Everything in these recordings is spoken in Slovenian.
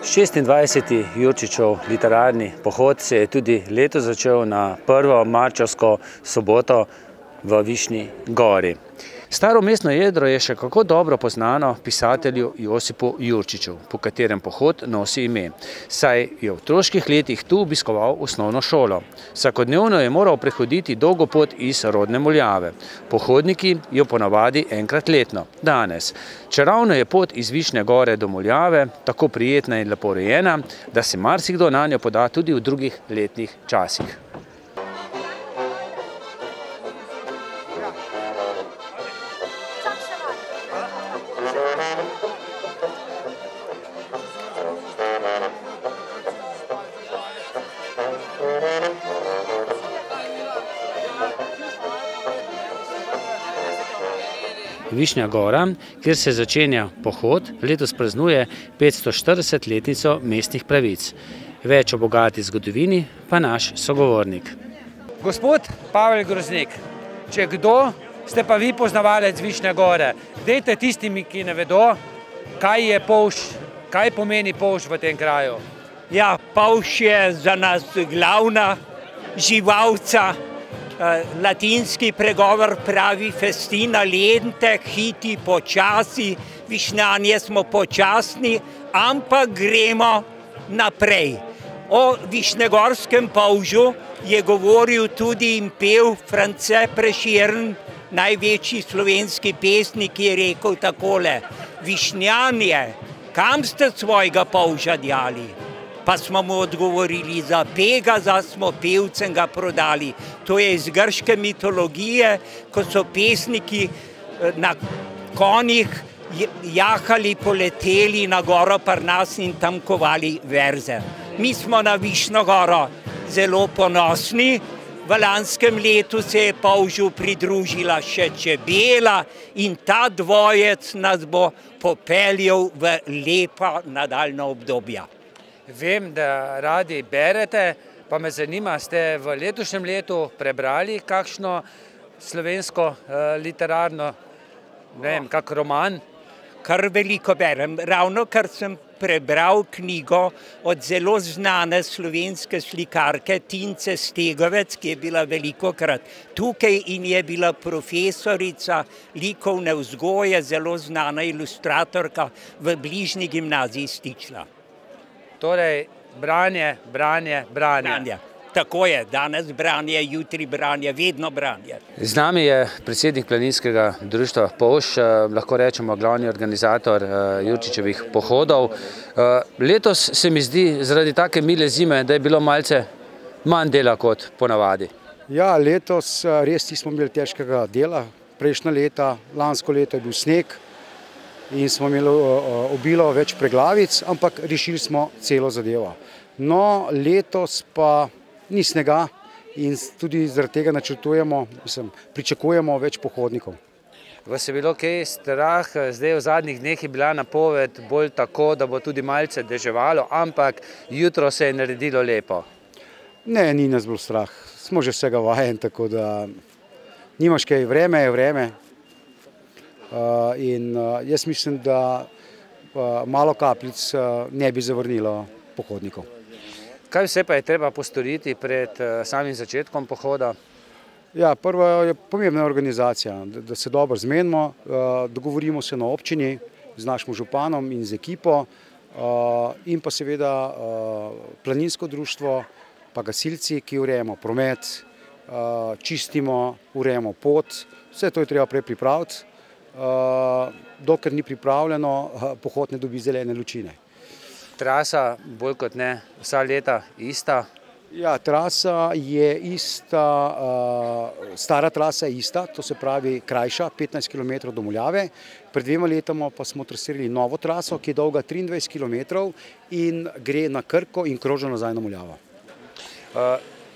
26. Jurčičev literarni pohod se je tudi letos začel na prvo marčevsko soboto v Višnji Gori. Staro mestno jedro je še kako dobro poznano pisatelju Josipu Jurčiču, po katerem pohod nosi ime, saj je v otroških letih tu obiskoval osnovno šolo. Vsakodnevno je moral prehoditi dolgo pot iz rodne Muljave. Pohodniki jo ponavadi enkrat letno, danes. Čeravno je pot iz Višnje Gore do Muljave tako prijetna in lepo urejena, da se marsikdo nanjo poda tudi v drugih letnih časih. Višnja Gora, kjer se začenja pohod, letos praznuje 540-letnico mestnih pravic. Več o bogati zgodovini pa naš sogovornik. Gospod Pavel Groznik, če kdo, ste pa vi poznavalec Višnje Gore. Dejte tistimi, ki ne vedo, kaj je polž, kaj pomeni polž v tem kraju. Ja, polž je za nas glavna živalca. Latinski pregovor pravi festina lente, hiti počasi, višnjanje smo počasni, ampak gremo naprej. O višnjegorskem polžu je govoril tudi in pel France Prešeren, največji slovenski pesnik, ki je rekel takole: višnjanje, kam ste svojega polža djali? Pa smo mu odgovorili: za Pegaza smo pevcem ga prodali. To je iz grške mitologije, ko so pesniki na konjih jahali, poleteli na goro Parnas in tam kovali verze. Mi smo na Višnjo Goro zelo ponosni. V lanskem letu se je polžu pridružila še čebela in ta dvojec nas bo popeljal v lepa nadaljnja obdobja. Vem, da radi berete, pa me zanima, ste v letošnjem letu prebrali kakšno slovensko literarno, ne vem, kak roman? Kar veliko berem. Ravno kar sem prebral knjigo od zelo znane slovenske slikarke Tince Stegovec, ki je bila velikokrat tukaj in je bila profesorica likovne vzgoje, zelo znana ilustratorka v bližnji gimnaziji Stičla. Torej, branje, branje, branje. Branje. Tako je, danes branje, jutri branje, vedno branje. Z nami je predsednik Planinskega društva Polž, lahko rečemo glavni organizator Jurčičevih pohodov. Letos se mi zdi, zaradi take mile zime, da je bilo malce manj dela kot ponavadi. Ja, letos res nismo imeli težkega dela. Prejšnja leta, lansko leto je bil sneg in smo imeli obilo več preglavic, ampak rešili smo celo zadevo. No, letos pa ni snega in tudi zaradi tega načrtujemo, pričakujemo več pohodnikov. Vas je bilo kaj strah? Zdaj v zadnjih dneh je bila napoved bolj tako, da bo tudi malce deževalo, ampak jutro se je naredilo lepo. Ne, ni nas bilo strah. Smo že vsega vajen, tako da nimaš kaj, vreme je vreme. In jaz mislim, da malo kapljic ne bi zavrnilo pohodnikov. Kaj vse pa je treba postoriti pred samim začetkom pohoda? Ja, prva je pomembna organizacija, da se dobro zmenimo, dogovorimo se na občini z našim županom in z ekipo in pa seveda planinsko društvo, pa gasilci, ki urejamo promet, čistimo, urejamo pot, vse to je treba prej pripraviti. Dokler ni pripravljeno, pohod ne dobi zelene lučine. Trasa bolj kot ne vsa leta ista? Ja, trasa je ista, stara trasa je ista, to se pravi krajša, 15 km do Muljave. Pred 2 letoma pa smo trasirali novo traso, ki je dolga 23 km in gre na Krko in kroži nazaj na Muljavo.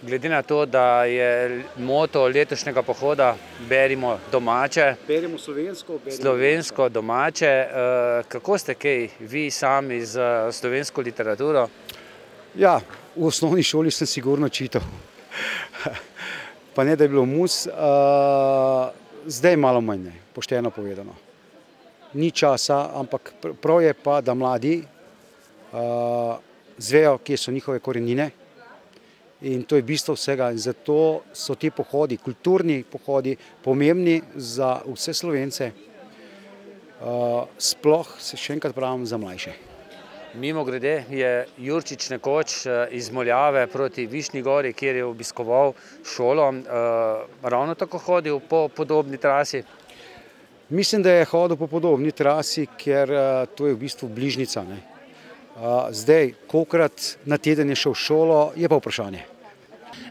Glede na to, da je moto letošnjega pohoda berimo domače, berimo slovensko, slovensko domače, kako ste kaj vi sami z slovensko literaturo? Ja, v osnovni šoli sem sigurno čital, pa ne da je bilo mus, zdaj malo manj, pošteno povedano. Ni časa, ampak prav je pa, da mladi zvejo, kje so njihove korenine. In to je bistvo vsega. In zato so ti pohodi, kulturni pohodi, pomembni za vse Slovence, sploh, še enkrat pravim, za mlajše. Mimogrede je Jurčič nekoč iz Moljave proti Višnji Gori, kjer je obiskoval šolo, ravno tako hodil po podobni trasi? Mislim, da je hodil po podobni trasi, ker to je v bistvu bližnjica. Zdaj, kolikrat na teden je šel v šolo, je pa vprašanje.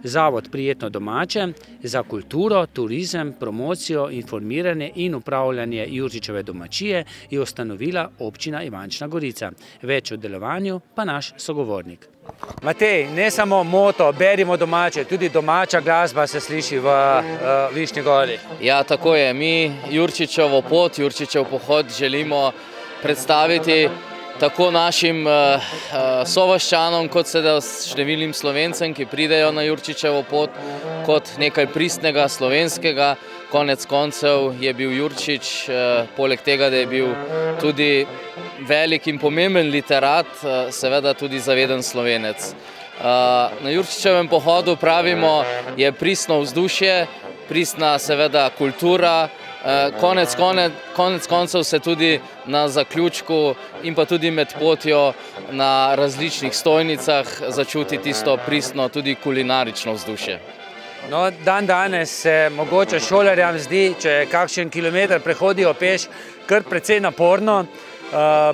Zavod Prijetno domače za kulturo, turizem, promocijo, informiranje in upravljanje Jurčičeve domačije je ustanovila občina Ivančna Gorica. Več o delovanju pa naš sogovornik. Matej, ne samo moto, berimo domače, tudi domača glasba se sliši v Višnji Gori. Ja, tako je. Mi Jurčičevo pot, Jurčičev pohod želimo predstaviti tako našim sovaščanom, kot seveda številnim Slovencem, ki pridejo na Jurčičevo pot, kot nekaj pristnega slovenskega. Konec koncev je bil Jurčič, poleg tega, da je bil tudi velik in pomemben literat, seveda tudi zaveden Slovenec. Na Jurčičevem pohodu pravimo, je pristno vzdušje, pristna seveda kultura, konec koncev se tudi na zaključku in pa tudi med potjo na različnih stojnicah začuti tisto pristno tudi kulinarično vzdušje. No, dan danes se mogoče šolarjem zdi, če kakšen kilometer prehodijo peš, kar precej naporno.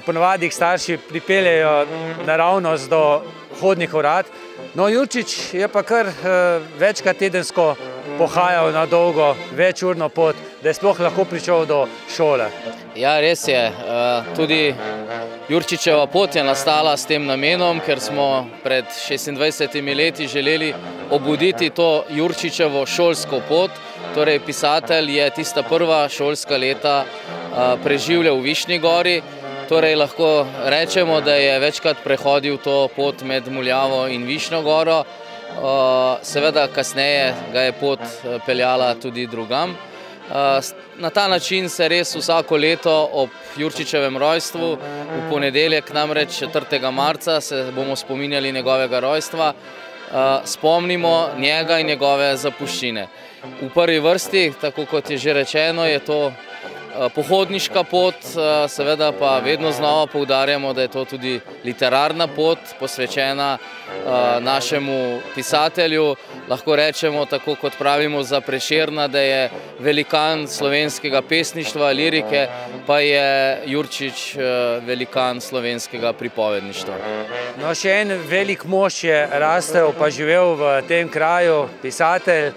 Ponavadi jih starši pripeljejo naravnost do hodnih urad. No, Jurčič je pa kar večkrat tedensko pohajal na dolgo, večurno pot, da je sploh lahko prišel do šole. Ja, res je. Tudi Jurčičeva pot je nastala s tem namenom, ker smo pred 26 leti želeli obuditi to Jurčičevo šolsko pot. Torej, pisatelj je tista prva šolska leta preživljal v Višnji Gori. Torej, lahko rečemo, da je večkrat prehodil to pot med Muljavo in Višnjo Goro. Seveda, kasneje ga je pot peljala tudi drugam. Na ta način se res vsako leto ob Jurčičevem rojstvu, v ponedeljek, namreč 4. marca, se bomo spominjali njegovega rojstva, spomnimo njega in njegove zapuščine. V prvi vrsti, tako kot je že rečeno, je to pohodniška pot, seveda pa vedno znova poudarjamo, da je to tudi literarna pot, posvečena našemu pisatelju. Lahko rečemo, tako kot pravimo za Prešerna, da je velikan slovenskega pesništva, lirike, pa je Jurčič velikan slovenskega pripovedništva. No, še en velik mož je rastel pa živel v tem kraju, pisatelj,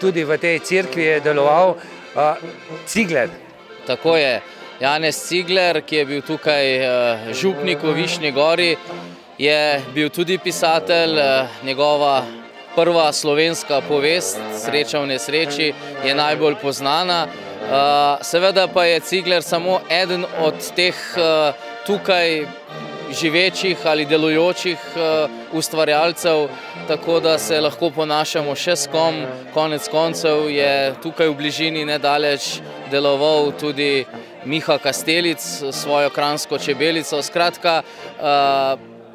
tudi v tej cerkvi je deloval, Cigler. Tako je. Janez Cigler, ki je bil tukaj župnik v Višnji Gori, je bil tudi pisatelj. Njegova prva slovenska povest, Sreča v nesreči, je najbolj poznana. Seveda pa je Cigler samo eden od teh tukaj živečih ali delujočih ustvarjalcev, tako da se lahko ponašamo še s kom. Konec koncev je tukaj v bližini nedaleč deloval tudi Miha Kastelic s svojo kranjsko čebelico. Skratka,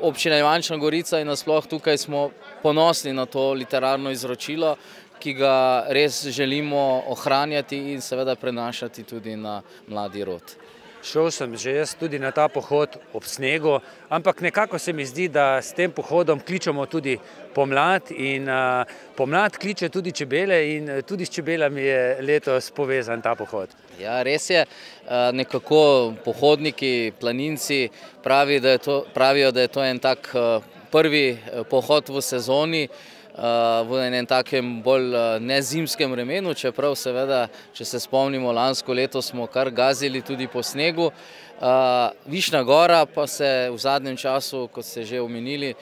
občina Ivančna Gorica in nasploh tukaj smo ponosni na to literarno izročilo, ki ga res želimo ohranjati in seveda prenašati tudi na mladi rod. Šel sem že jaz tudi na ta pohod ob snegu, ampak nekako se mi zdi, da s tem pohodom kličemo tudi pomlad in pomlad kliče tudi čebele in tudi s čebelami je letos povezan ta pohod. Ja, res je. Nekako pohodniki, planinci pravijo, da je to en tak prvi pohod v sezoni, v enem takem bolj nezimskem vremenu, čeprav seveda, če se spomnimo, lansko leto smo kar gazili tudi po snegu. Višnja Gora pa se v zadnjem času, kot ste že omenili,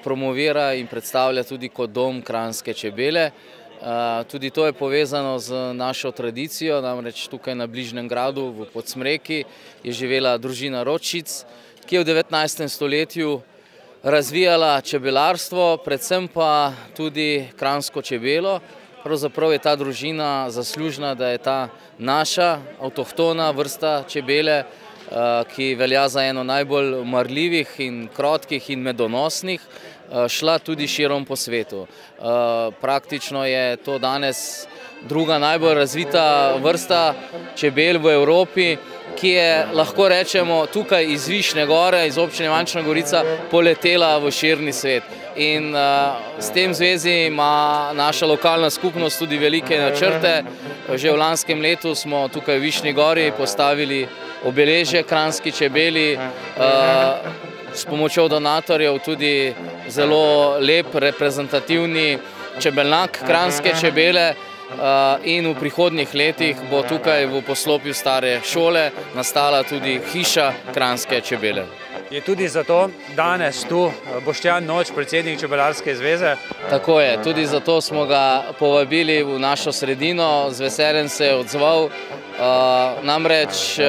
promovira in predstavlja tudi kot dom kranjske čebele. Tudi to je povezano z našo tradicijo, namreč tukaj na bližnjem gradu v Podsmreki je živela družina Ročic, ki je v 19. stoletju razvijala čebelarstvo, predvsem pa tudi kranjsko čebelo. Pravzaprav je ta družina zaslužna, da je ta naša avtohtona vrsta čebele ki velja za eno najbolj marljivih in krotkih in medonosnih, šla tudi širom po svetu. Praktično je to danes druga najbolj razvita vrsta čebel v Evropi, ki je, lahko rečemo, tukaj iz Višnje Gore, iz občine Ivančna Gorica, poletela v širni svet. In s tem zvezi ima naša lokalna skupnost tudi velike načrte. Že v lanskem letu smo tukaj v Višnji Gori postavili obeležje kranjski čebeli, s pomočjo donatorjev tudi zelo lep reprezentativni čebelnjak kranjske čebele, in v prihodnjih letih bo tukaj v poslopju stare šole nastala tudi hiša kranjske čebele. Je tudi zato danes tu Boštjan Noč, predsednik Čebelarske zveze? Tako je, tudi zato smo ga povabili v našo sredino, z veseljem se je odzval. Namreč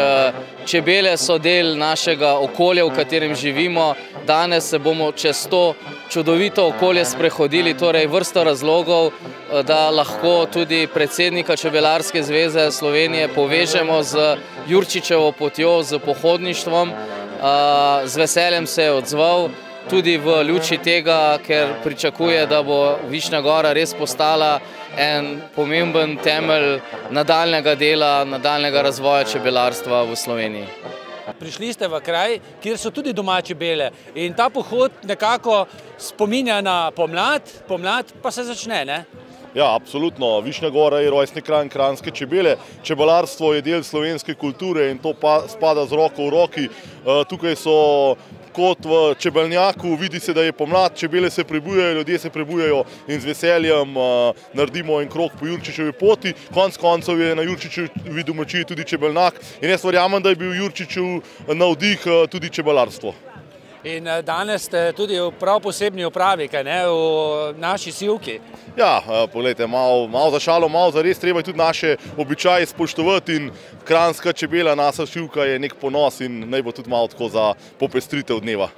čebele so del našega okolja, v katerem živimo. Danes se bomo čez to čudovito okolje sprehodili, torej vrsto razlogov, da lahko tudi predsednika Čebelarske zveze Slovenije povežemo z Jurčičevo potjo, z pohodništvom. Z veseljem se je odzval, tudi v luči tega, ker pričakuje, da bo Višnja Gora res postala en pomemben temelj nadaljnega dela, nadaljnega razvoja čebelarstva v Sloveniji. Prišli ste v kraj, kjer so tudi doma čebele, in ta pohod nekako spominja na pomlad, pomlad pa se začne, ne? Ja, absolutno. Višnja Gora je rojstni kraj kranjske čebele. Čebelarstvo je del slovenske kulture in to spada z roko v roki. Tukaj so kot v čebelnjaku, vidi se, da je pomlad, čebele se prebujajo, ljudje se prebujajo in z veseljem naredimo en krog po Jurčičevi poti. Konec koncev je na Jurčičevi domačiji tudi čebelnjak in jaz verjamem, da je bil Jurčičev navdih tudi čebelarstvo. In danes ste tudi v prav posebni upravi, kaj ne, v naši sivki. Ja, pogledajte, malo za šalo, malo za res, treba je tudi naše običaje spoštovati in kranjska čebela, naša sivka je nek ponos in naj bo tudi malo tako za popestritev dneva.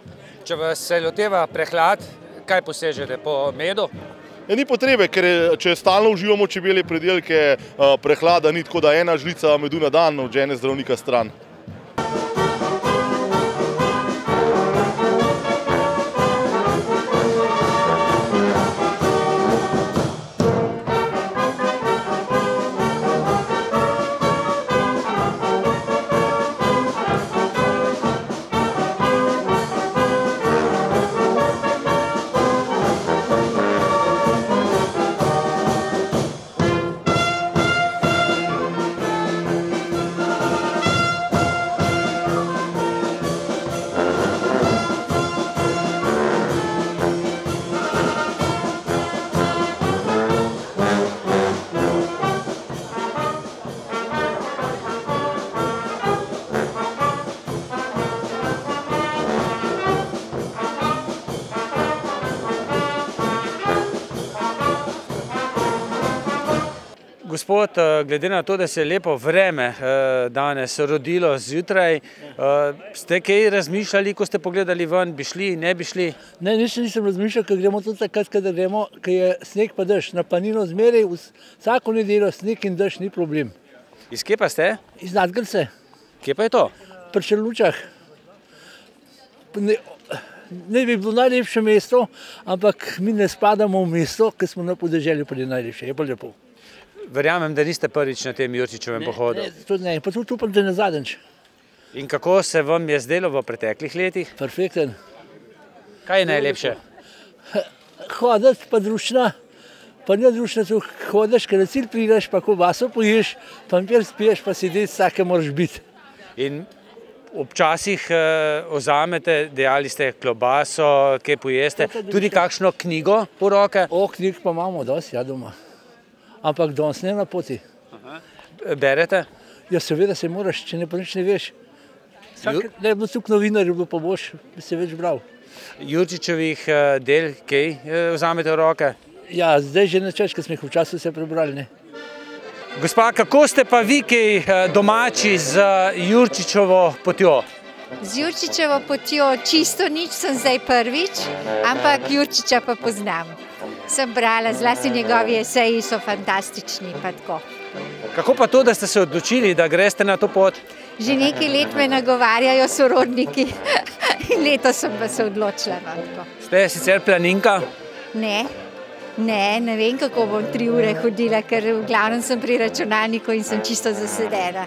Če vas se loteva prehlad, kaj posežete po medu? Ni potrebe, ker če stalno uživamo čebele predelke, prehlada ni, tako da ena žlica medu na dan odžene zdravnika stran. Gospod, glede na to, da se je lepo vreme danes rodilo zjutraj, ste kaj razmišljali, ko ste pogledali ven, bi šli, ne bi šli? Ne, nisem razmišljal, ker gremo tudi takrat, kadar gremo, ker je sneg pa dež. Na planino zmeraj, vsako nedeljo sneg in dež ni problem. Iz kje pa ste? Iz Nadgrce. Kje pa je to? Pri Črnučah. Ne bi bilo najlepše mesto, ampak mi ne spadamo v mesto, ker smo na podeželju, pa je najlepše, je pa lepo. Verjamem, da niste prvič na tem Jurčičevem pohodu. Ne, pa tudi upam, da ne zadnjič. In kako se vam je zdelo v preteklih letih? Perfekten. Kaj je najlepše? Hoditi pa druščina, pa ne druščina, tu hodiš, ker na cilj prideš, pa kobaso poješ, pa mir spiješ, pa sedeti, vsake moraš biti. In občasih vzamete, dejali ste klobaso, kaj pojeste, tudi kakšno knjigo v roke? Knjig pa imamo dosti, ja, doma. Ampak danes ne na poti. Berete? Ja, seveda se moraš, če ne pa nič ne veš. Ne bi bil tukaj novinar, pa boš, bi se več bral. Jurčičevih del, kaj vzamete v roke? Ja, zdaj že načeč, ker smo jih včasih vse prebrali, ne. Gospa, kako ste pa vi kaj domači z Jurčičevo potjo? Z Jurčičevo potjo čisto nič, sem zdaj prvič, ampak Jurčiča pa poznam. Sem brala, zlasti njegovi eseji so fantastični, pa tako. Kako pa to, da ste se odločili, da greste na to pot? Že nekaj let me nagovarjajo sorodniki in letos sem pa se odločila. Ste sicer planinka? Ne vem, kako bom 3 ure hodila, ker v glavnem sem pri računalniku in sem čisto zasedena.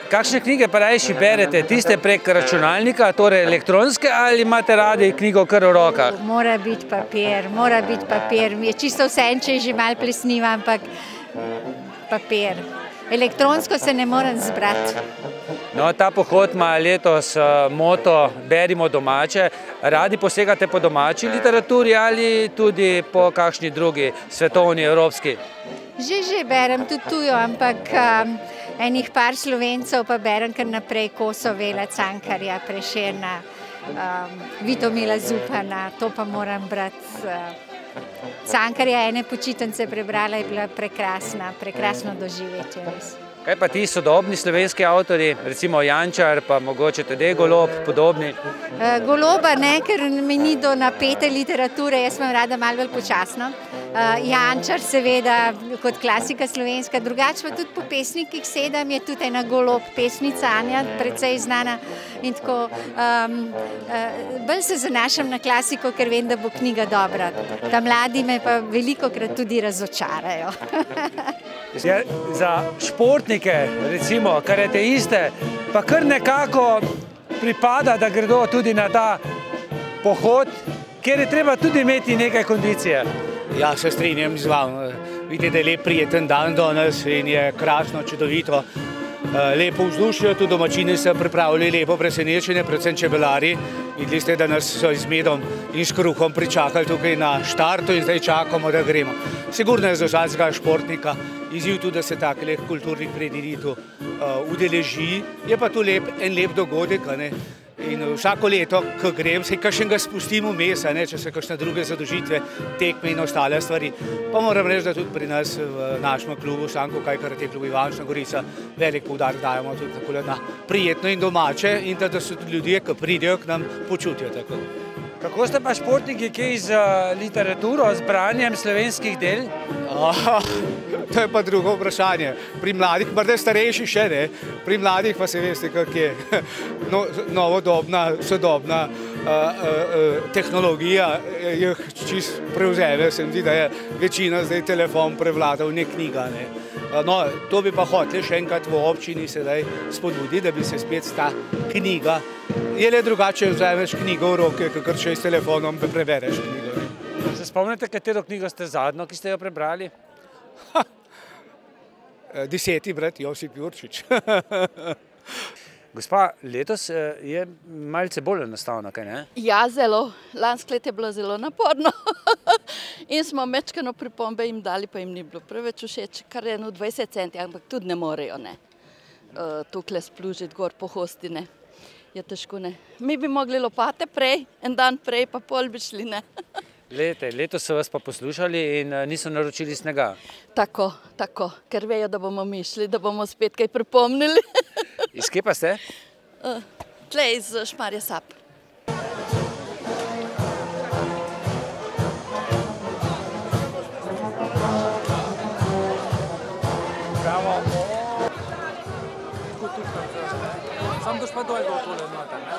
Kakšne knjige pa rajši berete? Tiste prek računalnika, torej elektronske, ali imate radi knjigo kar v rokah? Mora biti papir. Mi je čisto vseeno, če je že malo plesniva, ampak papir. Elektronsko se ne morem zbrati. No, ta pohod ima letos moto Berimo domače. Radi posegate po domači literaturi ali tudi po kakšni drugi, svetovni, evropski? Že berem tudi tujo, ampak enih par Slovencev pa berem kar naprej, Kosovela, Cankarja, Prešerna, Vitomila Zupana, to pa moram brati. Cankarja ene počitnice prebrala, je bila prekrasno doživetje. Kaj pa ti sodobni slovenski avtorji, recimo Jančar, pa mogoče tudi Golob, podobni? Goloba ne, ker mi ni do napete literature, jaz imam rada malo bolj počasno. Jančar seveda kot klasika slovenska, drugače pa tudi po pesnikih sedem, je tudi ena Golob pesnica, Anja, precej znana. In tako, bolj se zanašam na klasiko, ker vem, da bo knjiga dobra. Ta mladi me pa velikokrat tudi razočarajo. Za športnike, recimo karateiste, pa kar nekako pripada, da gredo tudi na ta pohod, kjer je treba tudi imeti nekaj kondicije. Ja, se strinjam z vami. Vidite, da je lep prijeten dan danes in je krasno, čudovito. Lepo vzdušje, tudi domačini so pripravili lepo presenečenje, predvsem čebelari. Videli ste, da nas so z medom in s kruhom pričakali tukaj na štartu in zdaj čakamo, da gremo. Sigurno je za vsakega športnika izziv tudi, da se takih kulturnih prireditev udeleži. Je pa tu en lep dogodek, ne? In vsako leto, ko grem, se kakšnega spustim vmes, če se kakšne druge zadožitve, tekme in ostale stvari. Pa moram reči, da tudi pri nas v našem klubu, Šanko Kaj Karate klubu Ivančna Gorica, velik poudarek dajemo tudi tako na prijetno in domače in da so tudi ljudje, ki pridejo k nam, počutijo tako. Kako ste pa športniki, kaj z literaturo, z branjem slovenskih del? To je pa drugo vprašanje. Pri mladih, morda starejši še ne, pri mladih pa se veste, kak je novodobna, sodobna tehnologija jih čist prevzeme. Se mi zdi, da je večina zdaj telefon prevladal, ne knjiga. No, to bi pa hoteli še enkrat v občini sedaj spodbuditi, da bi se spet ta knjiga. Je le drugače, vzameš knjigo v roke, kakor če s telefonom prebereš knjigo. Se spomnite, katero knjigo ste zadnjo, ki ste jo prebrali? 10. brat Josip Jurčič. Gospa, letos je malce bolj enostavno, kaj ne? Ja, zelo. Lansko leto je bilo zelo naporno. In smo mečkano pripombe jim dali, pa jim ni bilo preveč všeč, kar je 20 centi, ampak tudi ne morejo, ne. Tukle splužiti gor po hostine. Je težko, ne. Mi bi mogli lopate prej, en dan prej, pa pol bi šli, ne. Letos so vas pa poslušali in niso naročili snega. Tako, ker vejo, da bomo mi šli, da bomo spet kaj pripomnili. Iz kje pa ste? Tle iz Šmarja Sap. Bravo. Sam boš pa dolgo tole noter, ne?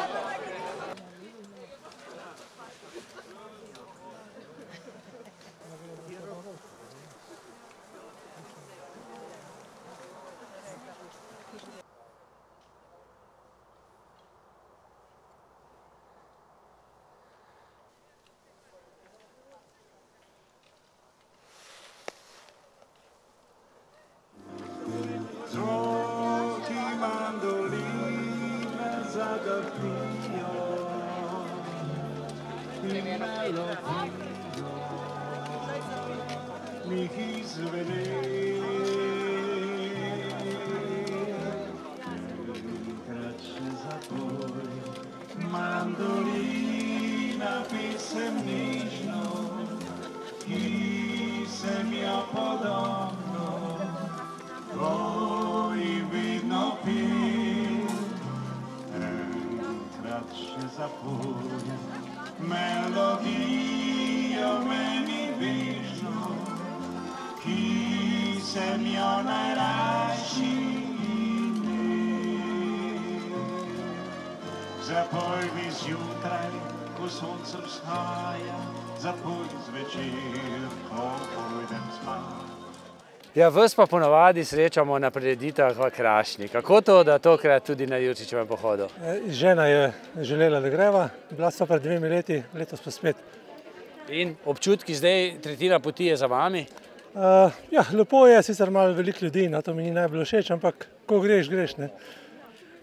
Mandolina pisem nižno, ki se mi jo podobno, tvoji vidno pil. Enkrat še zapoje, melodijo meni vižno, ki se mi jo zapoj zjutraj, ko sonce vzhaja, zapoj zvečer, ko pojdem spat. Ja, vas pa ponavadi srečamo na prireditvah v Krašni. Kako to, da tokrat tudi na Jurčičevem pohodu? Žena je želela, da greva, bila sta pred 2 leti, letos pa spet. In občutki zdaj, tretjina poti je za vami? Ja, lepo je, sicer malo veliko ljudi, to mi ni najbolj všeč, ampak ko greš, greš, ne.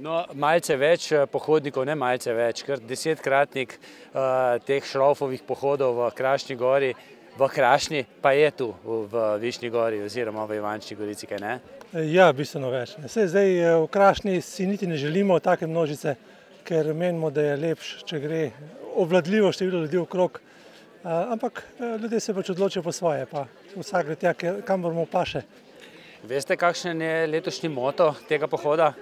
No, malce več pohodnikov, ne malce več, kar 10-kratnik teh šraufovih pohodov v Krašni gori, v Krašni pa je tu v Višnji gori oziroma v Ivančni Gorici, kaj ne? Ja, bistveno več. Zdaj v Krašni si niti ne želimo take množice, ker menimo, da je lepše, če gre obvladljivo število ljudi okrog, ampak ljudje se pač odločijo po svoje, pa vsak gre tja, kamor mu paše. Veste, kakšen je letošnji moto tega pohoda?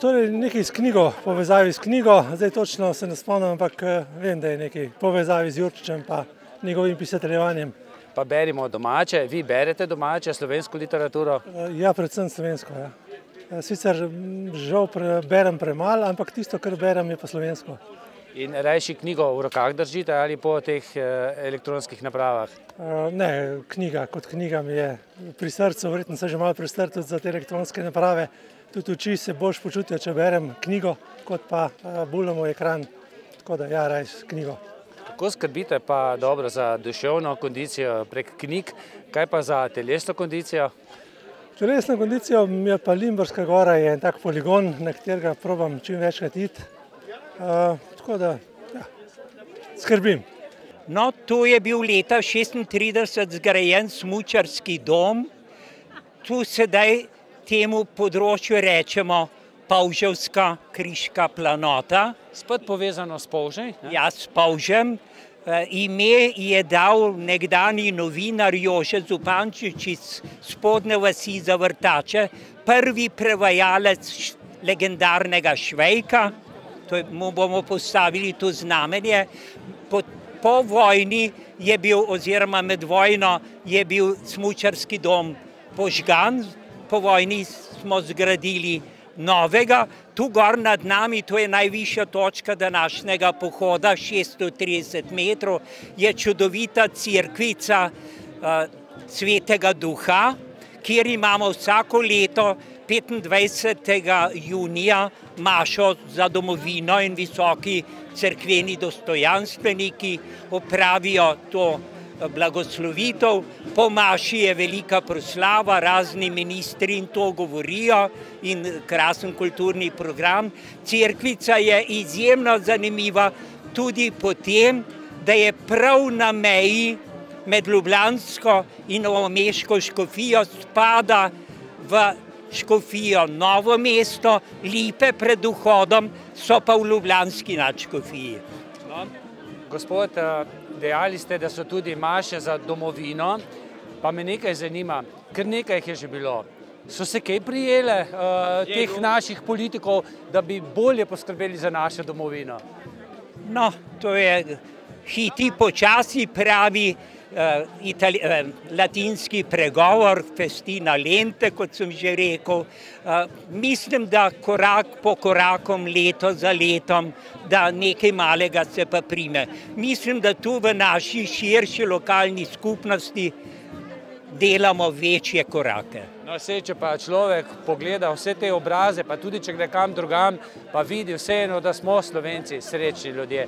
Torej nekaj s knjigo, povezavi s knjigo, zdaj točno se ne spomnim, ampak vem, da je nekaj povezavi z Jurčičem pa njegovim pisateljevanjem. Pa berimo domače, vi berete domače, slovensko literaturo? Ja, predvsem slovensko, ja. Sicer žal berem premalo, ampak tisto, kar berem, je pa slovensko. In rajši knjigo v rokah držite ali po teh elektronskih napravah? Ne, knjiga kot knjiga mi je pri srcu, verjetno se že malo prestrl tudi za te elektronske naprave. Tudi oči se boljš počutijo, če berem knjigo, kot pa buljamo ekran, tako da ja, rajš knjigo. Kako skrbite pa dobro za duševno kondicijo prek knjig, kaj pa za telesno kondicijo? Telesno kondicijo mi je pa Limburška gora, je en tak poligon, na katerega probam čim večkrat iti. Tako da, ja, skrbim. No, tu je bil leta 1936 zgrajen smučarski dom. Tu sedaj temu področju rečemo Polževska kriška planota. Spet povezano s Polžem? Ja, s Polžem. Ime je dal nekdanji novinar Jože Zupančič iz Spodnje vasi za Vrtače, prvi prevajalec legendarnega Švejka. Mu bomo postavili to znamenje. Po vojni je bil, oziroma med vojno, je bil smučarski dom požgan. Po vojni smo zgradili novega. Tu gor nad nami, to je najvišja točka današnjega pohoda, 630 metrov, je čudovita cerkvica Svetega Duha, kjer imamo vsako leto 25. junija mašo za domovino in visoki cerkveni dostojanstveniki opravijo to blagoslovitev. Po maši je velika proslava, razni ministri in to govorijo in krasen kulturni program. Cerkvica je izjemno zanimiva tudi po tem, da je prav na meji med ljubljansko in novomeško škofijo, spada v škofijo Novo mesto, Lipe pred vhodom so pa v ljubljanski nadškofiji. No, gospod, dejali ste, da so tudi maše za domovino, pa me nekaj zanima, ker nekaj jih je že bilo. So se kaj prijele teh naših politikov, da bi bolje poskrbeli za našo domovino? No, to je hiti počasi, pravi latinski pregovor, festina lente, kot sem že rekel. Mislim, da korak po korakom, leto za letom, da nekaj malega se pa prime. Mislim, da tu v naši širši lokalni skupnosti delamo večje korake. No, če pa človek pogleda vse te obraze, pa tudi če gre kam drugam, pa vidi vseeno, da smo Slovenci srečni ljudje.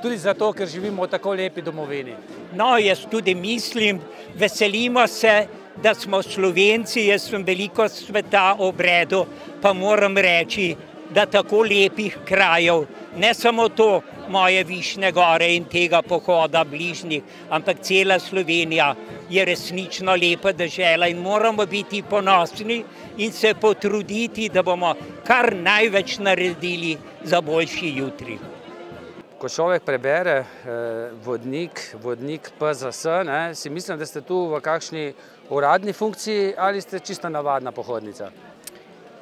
Tudi zato, ker živimo v tako lepi domovini. No, jaz tudi mislim, veselimo se, da smo Slovenci, jaz sem veliko sveta obredil, pa moram reči, da tako lepih krajev, ne samo to moje Višnje gore in tega pohoda bližnjih, ampak cela Slovenija je resnično lepa dežela in moramo biti ponosni in se potruditi, da bomo kar največ naredili za boljši jutri. Ko človek prebere vodnik PZS, si mislim, da ste tu v kakšni uradni funkciji ali ste čisto navadna pohodnica?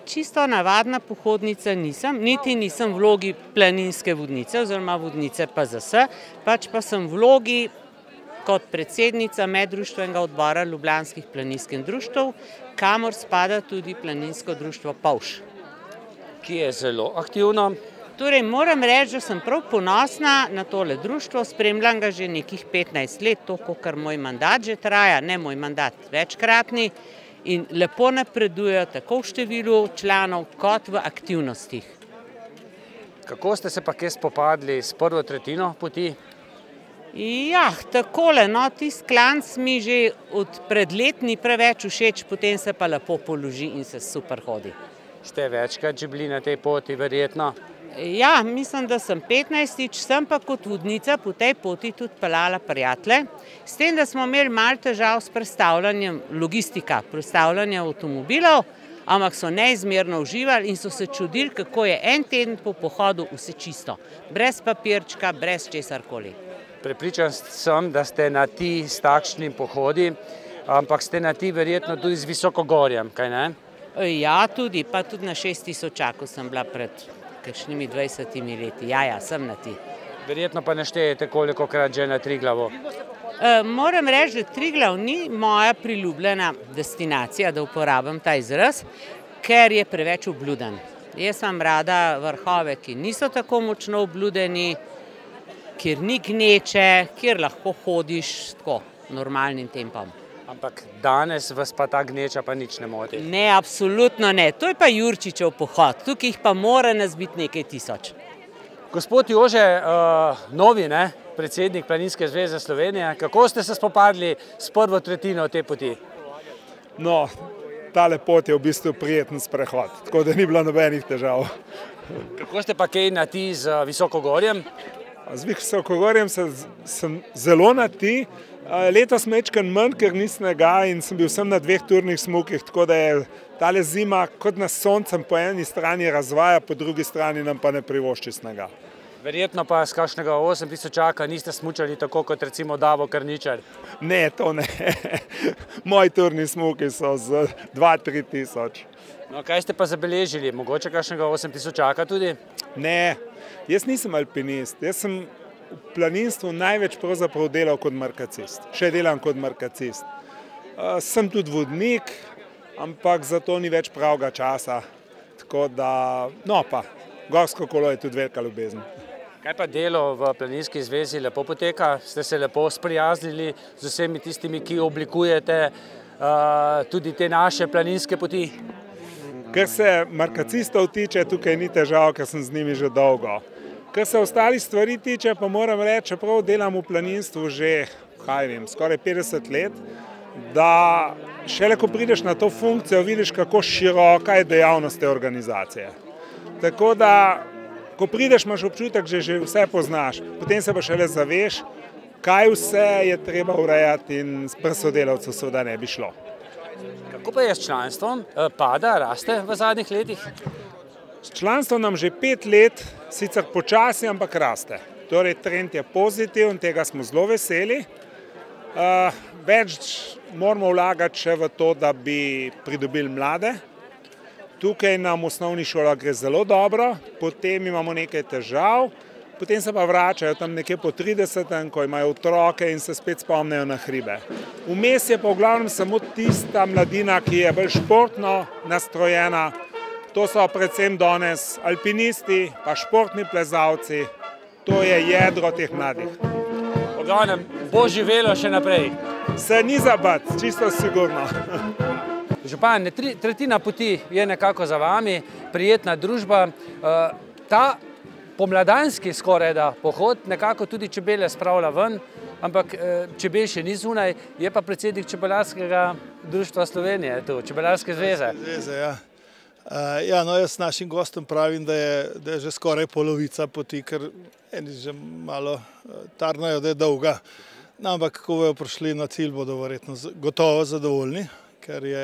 Čisto navadna pohodnica nisem, niti nisem v vlogi planinske vodnice oziroma vodnice PZS, pač pa sem v vlogi kot predsednica Meddruštvenega odbora Ljubljanskih planinskih društev, kamor spada tudi planinsko društvo Polž. Ki je zelo aktivno. Torej, moram reči, da sem prav ponosna na tole društvo, spremljam ga že nekih 15 let, toliko, kar moj mandat že traja, ne moj mandat, večkratni, in lepo napredujejo tako v številu članov kot v aktivnostih. Kako ste se pa kje spopadli s prvo tretjino poti? Ja, takole, no, tisti klanc mi že od pred let ni preveč všeč, potem se pa lepo položi in se super hodi. Ste večkrat že bili na tej poti, verjetno? Ja, mislim, da sem 15-tič, sem pa kot vodnica po tej poti tudi peljala prijatelje, s tem, da smo imeli malo težav s prestavljanjem logistika, prestavljanjem avtomobilov, ampak so neizmerno uživali in so se čudili, kako je en teden po pohodu vse čisto, brez papirčka, brez česarkoli. Prepričan sem, da ste na ti s takšnim pohodi, ampak ste na ti verjetno tudi z visokogorjem, kaj ne? Ja, tudi, pa tudi na 6000 sem bila pred kakšnimi 20 leti. Ja, sem na ti. Verjetno pa ne štejete kolikokrat že na Triglavo. Moram reči, da Triglav ni moja priljubljena destinacija, da uporabim ta izraz, ker je preveč obluden. Jaz imam rada vrhove, ki niso tako močno obludeni, kjer ni gneče, kjer lahko hodiš tako normalnim tempom. Ampak danes vas pa ta gneča pa nič ne moti. Ne, absolutno ne. To je pa Jurčičev pohod. Tukaj jih pa mora nas biti nekaj tisoč. Gospod Jože, novi predsednik Planinske zveze Slovenije, kako ste se spopadli s prvo tretjino te poti? No, tale pot je v bistvu prijeten sprehod, tako da ni bilo nobenih težav. Kako ste pa kaj na ti z visokogorjem? Z visokogorjem sem zelo na ti. Letos mečkan manj, ker ni snega in sem bil sem na 2 turnih smukih, tako da je tale zima kot nas soncem po eni strani razvaja, po drugi strani nam pa ne privošči snega. Verjetno pa z kakšnega 8000 niste smučali tako kot recimo Davo Krničar. Ne, to ne. Moji turni smuki so z 2-3 tisoč. No, kaj ste pa zabeležili? Mogoče kakšnega 8000 tudi? Ne, jaz nisem alpinist. Jaz sem v planinstvu največ pravzaprav delal kot markacist. Še delam kot markacist. Sem tudi vodnik, ampak za to ni več pravega časa. Tako da, no pa, gorsko kolo je tudi velika ljubezen. Kaj pa delo v Planinski zvezi lepo poteka? Ste se lepo sprijaznili z vsemi tistimi, ki oblikujete tudi te naše planinske poti? Kar se markacistov tiče, tukaj ni težav, ker sem z njimi že dolgo. Kar se ostalih stvari tiče, pa moram reči, čeprav delam v planinstvu že, skoraj 50 let, da šele ko prideš na to funkcijo, vidiš, kako široka je dejavnost te organizacije. Tako da, ko prideš, imaš občutek, že vse poznaš, potem se pa šele zaveš, kaj vse je treba urejati in brez sodelavcev seveda ne bi šlo. Kako pa je s članstvom? Pada, raste v zadnjih letih? Članstvo nam že 5 let, sicer počasi, ampak raste. Torej, trend je pozitiven, tega smo zelo veseli. Več moramo vlagati še v to, da bi pridobili mlade. Tukaj nam v osnovni šolah gre zelo dobro, potem imamo nekaj težav, potem se pa vračajo tam nekje po 30, ko imajo otroke in se spet spomnejo na hribe. Vmes je pa v glavnem samo tista mladina, ki je bolj športno nastrojena. To so predvsem danes alpinisti, pa športni plezalci. To je jedro teh mladih. V glavnem, bo živelo še naprej. Se ni zabati, čisto sigurno. Župan, tretjina poti je nekako za vami, prijetna družba. Ta pomladanski skorajda pohod nekako tudi čebele spravlja ven, ampak čebel še ni zunaj, je pa predsednik Čebelarskega društva Slovenije, tu, Čebelarske zveze. Ja, no, jaz našim gostom pravim, da je že skoraj polovica poti, ker eni že malo tarnajo, da je dolga. Ampak, ko bojo prišli na cilj, bodo verjetno gotovo zadovoljni, ker je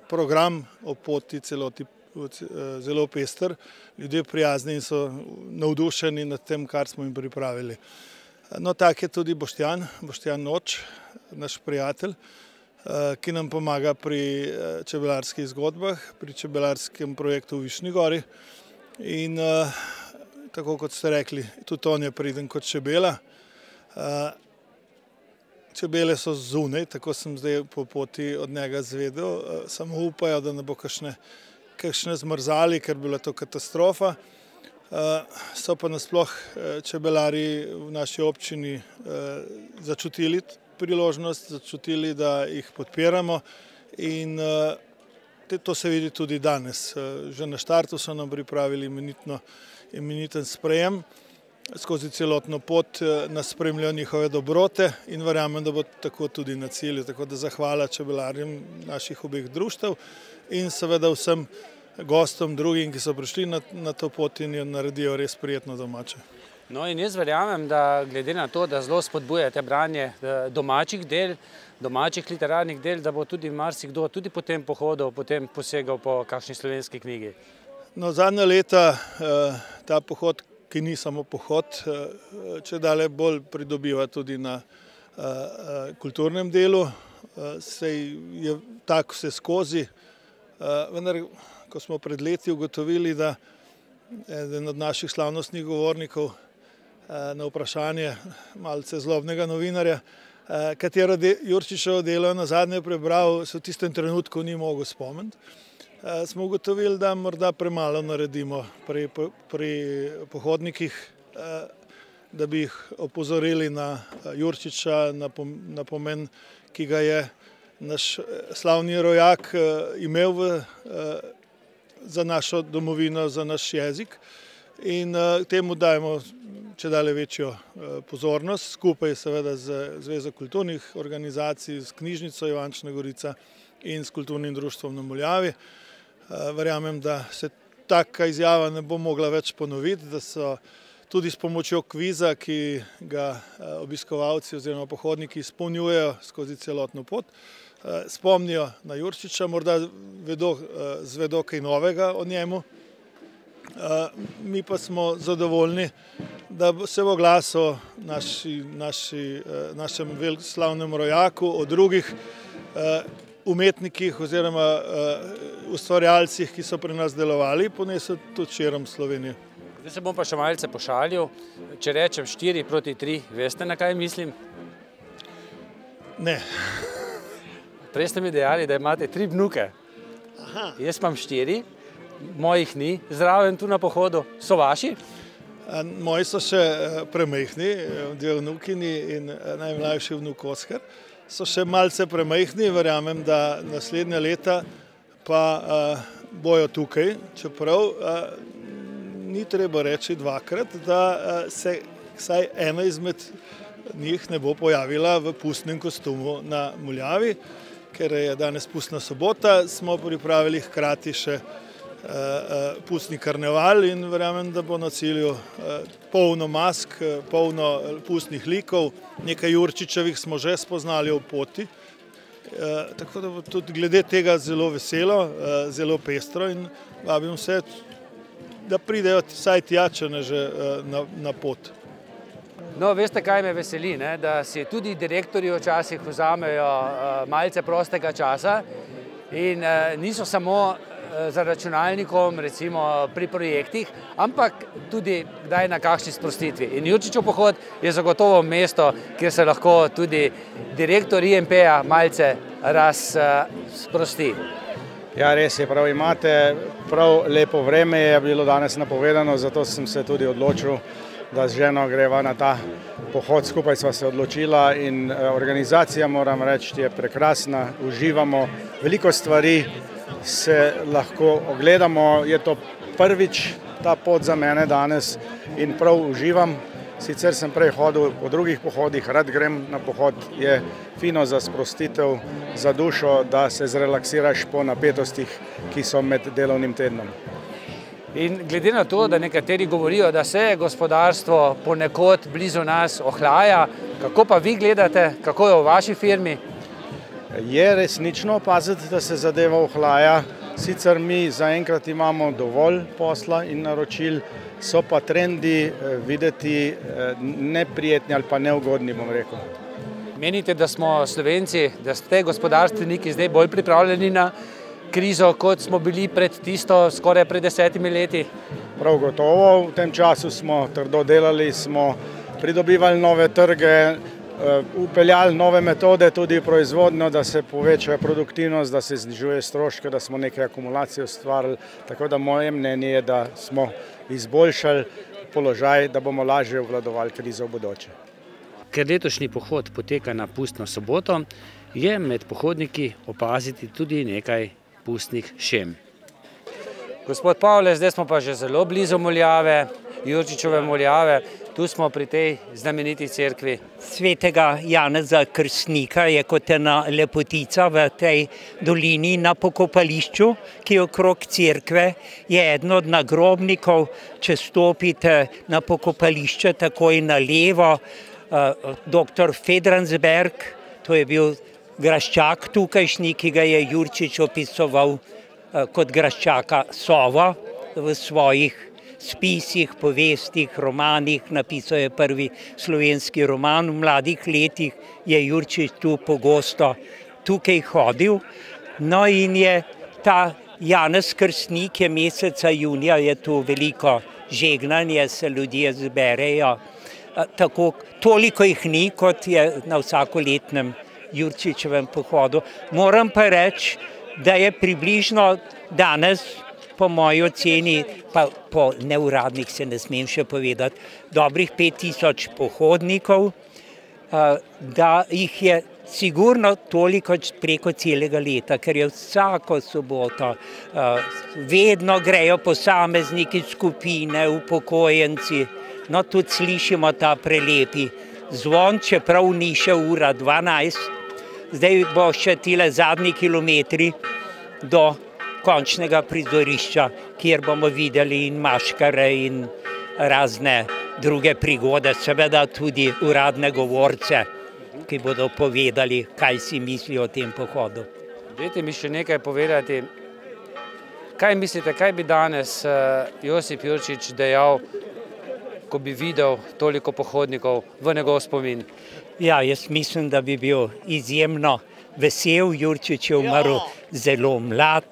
program o poti celoti zelo pester. Ljudje prijazni in so navdušeni nad tem, kar smo jim pripravili. No, tak je tudi Boštjan Noč, naš prijatelj, ki nam pomaga pri čebelarskih zgodbah, pri čebelarskem projektu v Višnji Gori. In tako kot ste rekli, tudi on je priden kot čebela. Čebele so zunaj, tako sem zdaj po poti od njega zvedel. Samo upajo, da ne bo kakšne zmrzali, ker bi bila to katastrofa. So pa nasploh čebelarji v naši občini začutili priložnost, začutili, da jih podpiramo in to se vidi tudi danes. Že na štartu so nam pripravili imeniten sprejem. Skozi celotno pot nas spremljajo njihove dobrote in verjamem, da bo tako tudi na cilju. Tako da zahvala čebelarjem naših obeh društev in seveda vsem gostom drugim, ki so prišli na to pot in jo naredijo res prijetno domače. No in jaz verjamem, da glede na to, da zelo spodbujate branje domačih del, domačih literarnih del, da bo tudi marsikdo tudi po tem pohodu potem posegal po kakšni slovenski knjigi. No, zadnja leta ta pohod, ki ni samo pohod, čedalje bolj pridobiva tudi na kulturnem delu, saj je tako vse skozi, vendar, ko smo pred leti ugotovili, da eden od naših slavnostnih govornikov na vprašanje malce zlobnega novinarja, katero Jurčičevo delo je nazadnje prebral, se v tistem trenutku ni mogel spomniti. Smo ugotovili, da morda premalo naredimo pri pohodnikih, da bi jih opozorili na Jurčiča, na pomen, ki ga je naš slavni rojak imel za našo domovino, za naš jezik in temu dajemo čedalje večjo pozornost, skupaj seveda z Zvezo kulturnih organizacij, s Knjižnico Ivančna Gorica in s Kulturnim društvom na Muljavi. Verjamem, da se taka izjava ne bo mogla več ponoviti, da so tudi s pomočjo kviza, ki ga obiskovalci oziroma pohodniki izpolnjujejo skozi celotno pot, spomnijo na Jurčiča, morda zvedo kaj novega o njemu. Mi pa smo zadovoljni, da se bo glas o našem slavnem rojaku, o drugih umetnikih oziroma ustvarjalcih, ki so pri nas delovali, ponesel tudi širom Slovenije. Zdaj se bom pa še malce pošalil. Če rečem 4-3, veste, na kaj mislim? Ne. Prej ste mi dejali, da imate 3 vnuke. Jaz imam 4, mojih ni zraven tu na pohodu. So vaši? Moji so še premajhni, 2 vnukini in najmlajši vnuk Oskar. So še malce premajhni, verjamem, da naslednja leta pa bojo tukaj, čeprav ni treba reči dvakrat, da se vsaj ena izmed njih ne bo pojavila v pustnem kostumu na Muljavi, ker je danes pustna sobota, smo pripravili hkrati še pustni karneval in verjamem, da bo na cilju polno mask, polno pustnih likov, nekaj Jurčičevih smo že spoznali v poti, tako da bo tudi glede tega zelo veselo, zelo pestro in vabim vse, da pridejo vsaj tja, če ne že na pot. No, veste, kaj me veseli, da si tudi direktorji včasih vzamejo malce prostega časa in niso samo za računalnikom, recimo pri projektih, ampak tudi kdaj na kakšni sprostitvi. In Jurčičev pohod je zagotovo mesto, kjer se lahko tudi direktor IMP-ja malce razsprosti. Ja, res je, prav imate, prav lepo vreme je bilo danes napovedano, zato sem se tudi odločil, da z ženo greva na ta pohod, skupaj sva se odločila in organizacija, moram reči, je prekrasna, uživamo, veliko stvari se lahko ogledamo, je to prvič ta pot za mene danes in prav uživam. Sicer sem prej hodil po drugih pohodih, rad grem na pohod, je fino za sprostitev, za dušo, da se zrelaksiraš po napetostih, ki so med delovnim tednom. In glede na to, da nekateri govorijo, da se gospodarstvo ponekod blizu nas ohlaja, kako pa vi gledate, kako je v vaši firmi? Je resnično opaziti, da se zadeva ohlaja, sicer mi zaenkrat imamo dovolj posla in naročil, so pa trendi videti neprijetni ali pa neugodni, bom rekel. Menite, da smo Slovenci, da ste gospodarstveniki zdaj bolj pripravljeni na krizo, kot smo bili pred tisto skoraj pred 10 leti? Prav gotovo, v tem času smo trdo delali, smo pridobivali nove trge, upeljali nove metode, tudi proizvodnjo, da se poveča produktivnost, da se znižuje stroške, da smo neke akumulacije ustvarili. Tako da moje mnenje je, da smo izboljšali položaj, da bomo lažje obvladovali krizo v bodoče. Ker letošnji pohod poteka na pustno soboto, je med pohodniki opaziti tudi nekaj pustnih šem. Gospod Pavle, zdaj smo pa že zelo blizu Muljave, Jurčičeve Muljave. Tu smo pri tej znameniti cerkvi. Svetega Janeza Krstnika je kot ena lepotica v tej dolini na pokopališču, ki je okrog cerkve, je eden od nagrobnikov. Če stopite na pokopališče takoj na levo, dr. Fedransberg, to je bil graščak tukajšnji, ki ga je Jurčič opisoval kot graščaka Sovo v svojih spisih, povestih, romanih. Napisal je prvi slovenski roman. V mladih letih je Jurčič tu pogosto tukaj hodil. No in je ta Janez Krstnik, je meseca junija, je tu veliko žegnanje, se ljudje zberejo. Toliko jih ni, kot je na vsakoletnem Jurčičevem pohodu. Moram pa reči, da je približno danes, po moji oceni, pa po neuradnih se ne smem še povedati, dobrih 5000 pohodnikov, da jih je sigurno toliko preko celega leta, ker je vsako soboto, vedno grejo posamezniki, skupine, upokojenci. No, tudi slišimo ta prelepi zvon, čeprav ni še ura 12. Zdaj bo še tile zadnji kilometri do končnega prizorišča, kjer bomo videli in maškare in razne druge prigode, seveda tudi uradne govorce, ki bodo povedali, kaj si mislijo o tem pohodu. Dajte mi še nekaj povedati. Kaj mislite, kaj bi danes Josip Jurčič dejal, ko bi videl toliko pohodnikov v njegov spomin? Ja, jaz mislim, da bi bil izjemno vesel. Jurčič je umrl zelo mlad.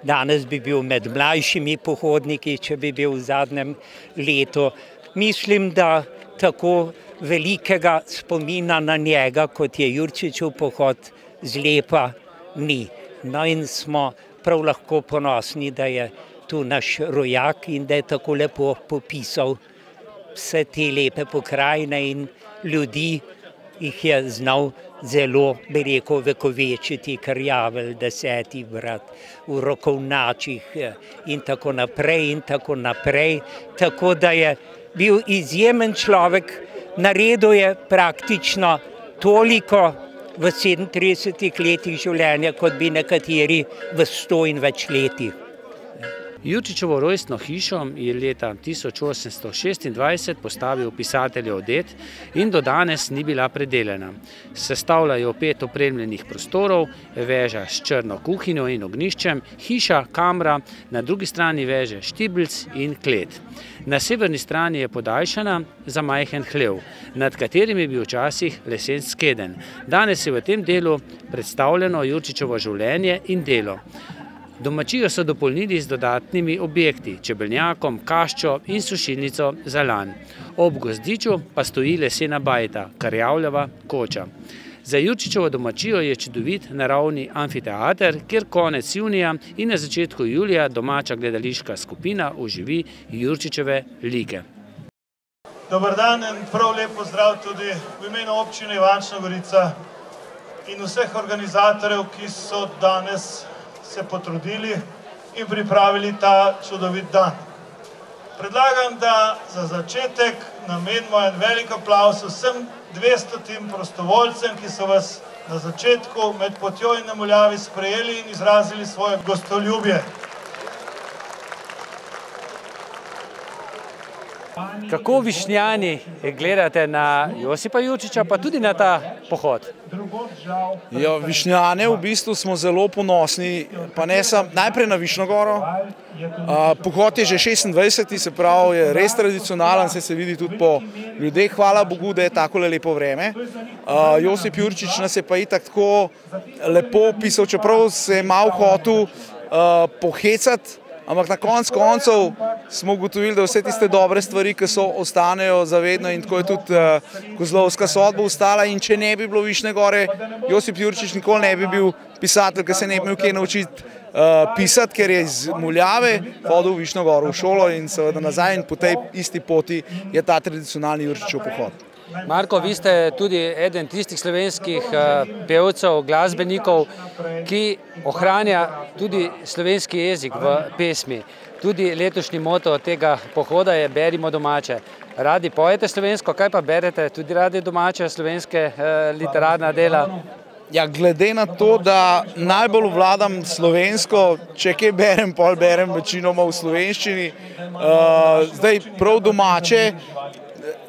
Danes bi bil med mlajšimi pohodniki, če bi bil v zadnjem letu. Mislim, da tako velikega spomina na njega, kot je Jurčičev pohod, zlepa ni. No in smo prav lahko ponosni, da je tu naš rojak in da je tako lepo popisal vse te lepe pokrajine in ljudi, jih je znal zelo, bi rekel, vekovečiti, Krjavelj, 10. brat, v Rokovnačih in tako naprej in tako naprej. Tako da je bil izjemen človek, naredil je praktično toliko v 37 letih življenja, kot bi nekateri v 100 in več letih. Jurčičevo rojstno hišo je leta 1826 postavil pisateljev ded in do danes ni bila predelana. Sestavlja jo 5 opremljenih prostorov, veža s črno kuhinjo in ognjiščem, hiša, kamra, na drugi strani veže štibelc in klet. Na severni strani je podaljšana za majhen hlev, nad katerim je bil včasih lesen skedenj. Danes je v tem delu predstavljeno Jurčičevo življenje in delo. Domačijo so dopolnili z dodatnimi objekti, čebelnjakom, kaščo in sušilnico za lan. Ob gozdiču pa stoji lesena bajta, Krjavljeva koča. Za Jurčičevo domačijo je čudovit naravni amfiteater, kjer konec junija in na začetku julija domača gledališka skupina oživi Jurčičeve like. Dobar dan in prav lep pozdrav tudi v imenu občine Ivančna Gorica in vseh organizatorjev, ki so danes se potrudili in pripravili ta čudovit dan. Predlagam, da za začetek namenimo en velik aplavz vsem 200 prostovoljcem, ki so vas na začetku med potjo in na Muljavi sprejeli in izrazili svoje gostoljubje. Kako Višnjani gledate na Josipa Jurčiča, pa tudi na ta pohod? Ja, Višnjane v bistvu smo zelo ponosni, pa ne samo najprej na Višnjo goro. Pohod je že 26, se pravi, je res tradicionalen, se vidi tudi po ljudeh. Hvala Bogu, da je takole lepo vreme. Josip Jurčič nas je pa itak tako lepo opisal, čeprav se je malo hotel pohecati, ampak na koncu koncev smo ugotovili, da vse tiste dobre stvari, ki so, ostanejo zavedno in tako je tudi Kozlovska sodba ostala in če ne bi bilo Višnje gore, Josip Jurčič nikoli ne bi bil pisatelj, ki se ne bi imel kaj naučiti pisati, ker je iz Muljave hodil v Višnjo goro v šolo in seveda nazaj in po tej isti poti je ta tradicionalni Jurčičev pohod. Marko, vi ste tudi eden tistih slovenskih pevcev, glasbenikov, ki ohranja tudi slovenski jezik v pesmi. Tudi letošnji moto tega pohoda je Berimo domače. Radi pojete slovensko, kaj pa berete? Tudi radi domače slovenske literarna dela? Ja, glede na to, da najbolj vladam slovensko, če kaj berem, pol berem večinoma v slovenščini. Zdaj prav domače,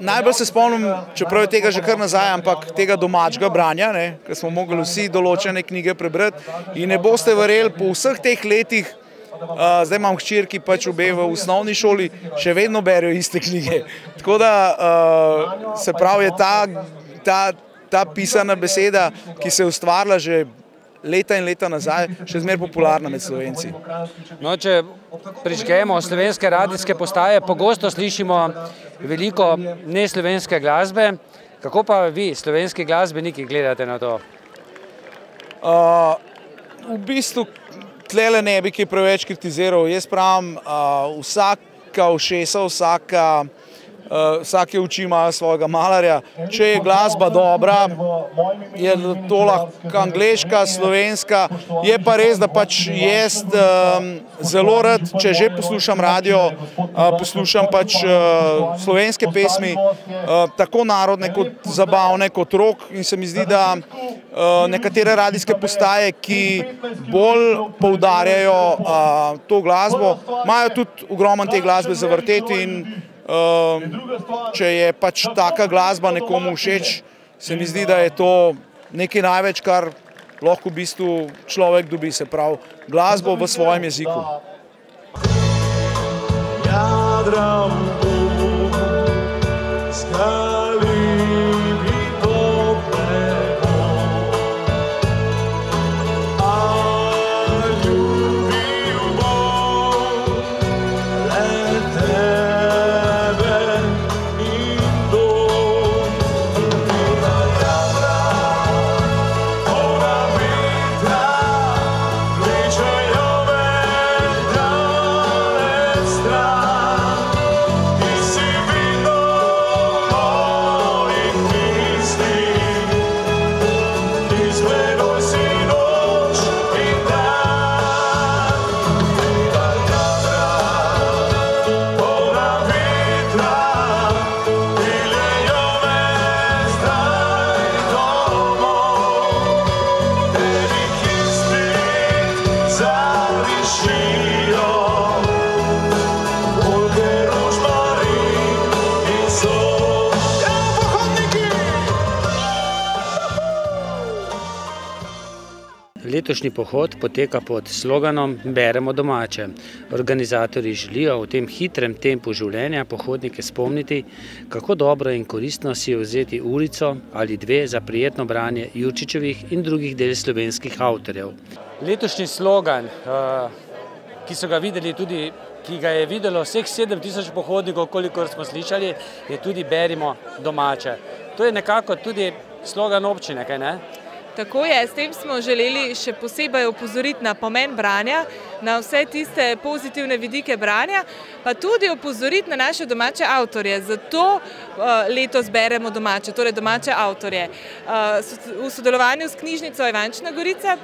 najbolj se spomnim, čeprav je tega že kar nazaj, ampak tega domačega branja, ker smo mogli vsi določene knjige prebrati in ne boste verjeli, po vseh teh letih, zdaj imam hčerki pač obe v osnovni šoli, še vedno berijo iste knjige. Tako da se pravi, je ta pisana beseda, ki se je ustvarila že leta in leta nazaj, še zmeraj popularna med Slovenci. No, če prižgemo slovenske radijske postaje, pogosto slišimo veliko neslovenske glasbe. Kako pa vi, slovenski glasbeniki, gledate na to? V bistvu tlele ne bi kaj preveč kritiziral. Jaz pravim, vsaka ušesa, vsake oči imajo svojega malarja. Če je glasba dobra, je to lahko angleška, slovenska. Je pa res, da pač jaz zelo rad, če že poslušam radio, poslušam pač slovenske pesmi, tako narodne kot zabavne, kot rock in se mi zdi, da nekatere radijske postaje, ki bolj poudarjajo to glasbo, imajo tudi ogromno te glasbe za vrteti in če je pač taka glasba nekomu všeč, se mi zdi, da je to nekaj največ, kar lahko v bistvu človek dobi, se pravi glasbo v svojem jeziku. Letošnji pohod poteka pod sloganom Beremo domače. Organizatorji želijo v tem hitrem tempu življenja pohodnike spomniti, kako dobro in koristno si je vzeti urico ali dve za prijetno branje Jurčičevih in drugih del slovenskih avtorjev. Letošnji slogan, ki so ga videli tudi, ki ga je videlo vseh 7000 pohodnikov, kolikor smo slišali, je tudi Berimo domače. To je nekako tudi slogan občine, kaj ne? Tako je, s tem smo želeli še posebej opozoriti na pomen branja, na vse tiste pozitivne vidike branja, pa tudi opozoriti na naše domače avtorje. Zato letos beremo domače, torej domače avtorje. V sodelovanju s knjižnico Ivančna Gorica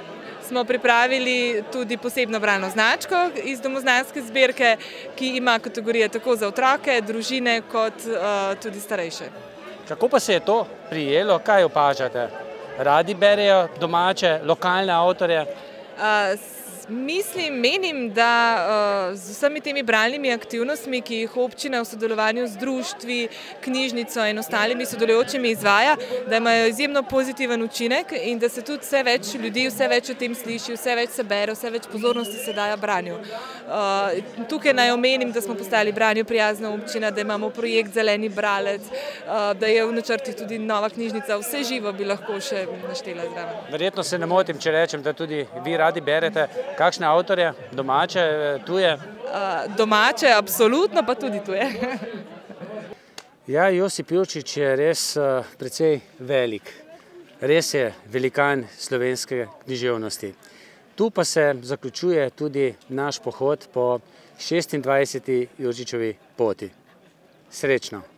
smo pripravili tudi posebno bralno značko iz domoznanske zbirke, ki ima kategorije tako za otroke, družine kot tudi starejše. Kako pa se je to prijelo? Kaj opažate? Radi berejo domače, lokalne avtorje? Menim, da z vsemi temi bralnimi aktivnostmi, ki jih občina v sodelovanju z društvi, knjižnico in ostalimi sodelujočimi izvaja, da imajo izjemno pozitiven učinek in da se tudi vse več ljudi, vse več o tem sliši, vse več se bere, vse več pozornosti se daje branju. Tukaj naj omenim, da smo postali branju prijazna občina, da imamo projekt Zeleni bralec, da je v načrtih tudi nova knjižnica, vse živo bi lahko še naštela zraven. Verjetno se ne motim, če rečem, da tudi vi radi berete. Kakšne avtorje, domače, tuje? domače, absolutno, pa tudi tuje. Ja, Josip Jurčič je res precej velik. Res je velikan slovenske književnosti. Tu pa se zaključuje tudi naš pohod po 26. Jurčičevi poti. Srečno!